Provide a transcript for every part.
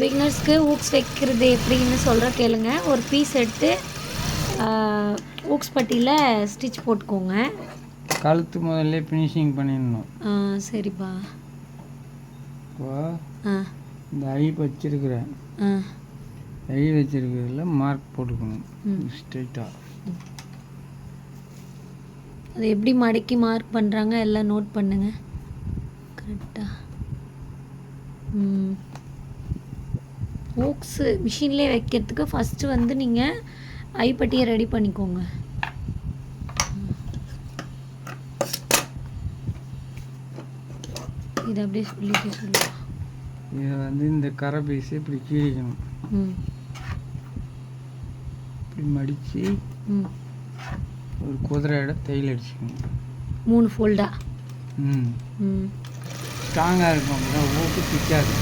பிகினர்ஸ்க்கு hooks வைக்கிறது எப்படின்னு சொல்கிற கேளுங்க. ஒரு பீஸ் எடுத்து ஊக்ஸ் பட்டியில் ஸ்டிச் போட்டுக்கோங்க. கழுத்து முதல்ல ஃபினிஷிங் பண்ணிடணும். சரிப்பா. இப்போ இந்த ஐ வச்சிருக்கிறேன், ஐ வச்சிருக்கிறதுல மார்க் போட்டுக்கணும் ஸ்ட்ரைட்டாக. அது எப்படி மடக்கி மார்க் பண்ணுறாங்க எல்லாம் நோட் பண்ணுங்க கரெக்டாக. ஊக்ஸு மிஷின்லேயே வைக்கிறதுக்கு ஃபஸ்ட்டு வந்து நீங்கள் ஐப்பட்டியை ரெடி பண்ணிக்கோங்க. இதை அப்படியே சொல்லுவோம். இதை வந்து இந்த கரை பீஸு இப்படி கீழிக்கணும், இப்படி மடித்து ஒரு குதிரையோட தையல் அடிச்சுக்கணும் 3 ஃபோல்டா. ஸ்ட்ராங்காக இருக்கும், அப்படிதான் ஊக்கு பிக்காது.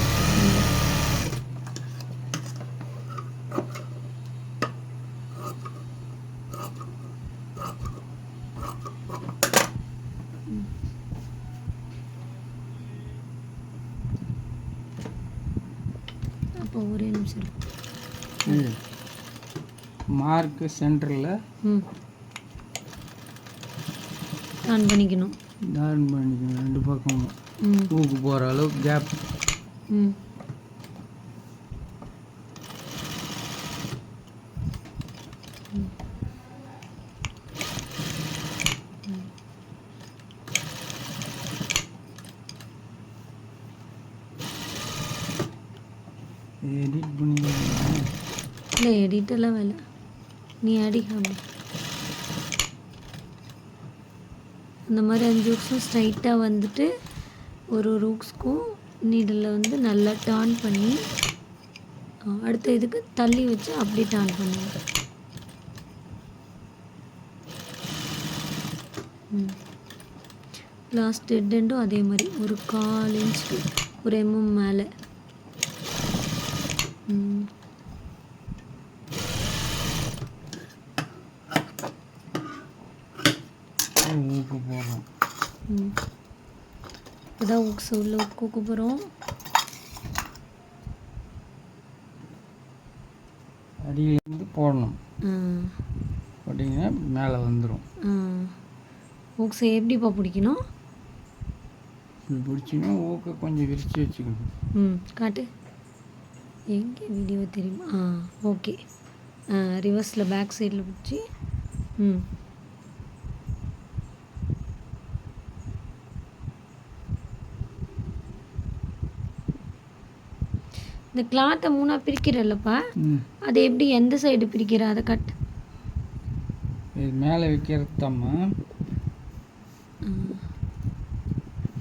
அப்போ ஒரே நிமிஷம். மார்க்கு சென்டரில் டர்ன் பண்ணிக்கணும். ரெண்டு பக்கமும் ஊக்கு போகிற அளவுக்கு கேப். எடிட் பண்ணி இல்லை, எடிட்டெல்லாம் வேலை, நீ அடிக்காம இந்த மாதிரி 5 ஊக்ஸும் ஸ்ட்ரைட்டாக வந்துட்டு ஒரு ஊக்ஸ்க்கும் நீடில் வந்து நல்லா டர்ன் பண்ணி அடுத்த இதுக்கு தள்ளி வச்சு அப்படி டர்ன் பண்ணுங்க. லாஸ்ட் டெட் எண்டும் அதே மாதிரி ஒரு 1/4 இன்ச்சுக்கு ஒரு மேலே. ஊக்கு போடுறோம். இப்போதான் ஊக்ஸ் உள்ள ஊக்கு போகிறோம். அடியிலேருந்து போடணும், போட்டிங்கன்னா மேலே வந்துடும். ஊக்ஸை எப்படிப்பா பிடிக்கணும்? இப்படி பிடிச்சிங்கன்னா ஊக்கை கொஞ்சம் விரித்து வச்சுக்கணும். காட்டு, எங்கே வீடியோ தெரியுமா? ஓகே. ரிவர்ஸில் பேக் சைடில் பிடிச்சி இந்த கிளாத்தை 3 பிரிக்கிறல்லப்பா, அது எப்படி எந்த சைடு பிரிக்கிற அதை கட்? இது மேலே வைக்கிறது தாம்மா.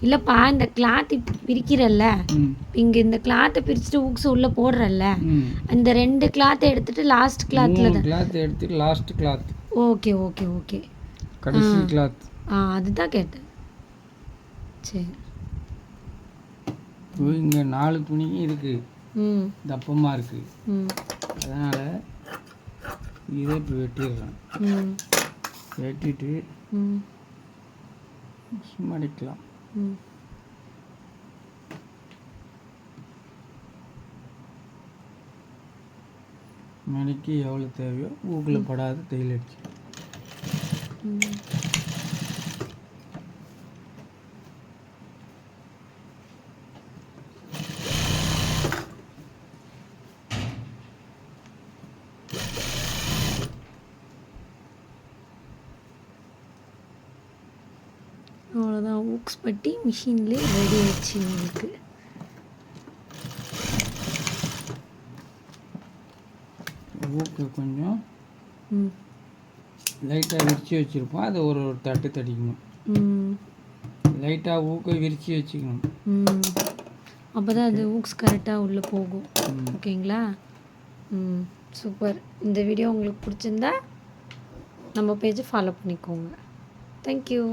இல்லைப்பா, இந்த கிளாத் பிரிக்கிறல்ல, இங்கே இந்த கிளாத்தை பிரிச்சுட்டு ஊக்ஸ் உள்ளே போடுறல்ல, அந்த 2 கிளாத்தை எடுத்துட்டு லாஸ்ட் கிளாத்தில் கிளாத் எடுத்துட்டு last cloth. Okay okay okay, கடைசி கிளாத். அதுதான் கேட்டேன். சரி, இங்கே 4 துணி இருக்குது, தப்பமாக இருக்குது, அதனால் இதை இப்போ வெட்டிடுறேன். வெட்டிட்டு மடிக்கலாம். மணிக்கு எவ்வளோ தேவையோ ஊக்கில் படாத தையல் அடிச்சு. அவ்வளோதான், ஊக்ஸ் பட்டி மிஷின்லேயே ரெடி ஆயிடுச்சு உங்களுக்கு. ஊக்கு கொஞ்சம் லைட்டாக விரித்து வச்சுருப்போம், அதை ஒரு தட்டு தடிக்கணும். லைட்டாக ஊக்கை விரித்து வச்சுக்கணும், அப்போ தான் அது ஊக்ஸ் கரெக்டாக உள்ளே போகும். ஓகேங்களா? சூப்பர். இந்த வீடியோ உங்களுக்கு பிடிச்சிருந்தா நம்ம பேஜை ஃபாலோ பண்ணிக்கோங்க. தேங்க்யூ.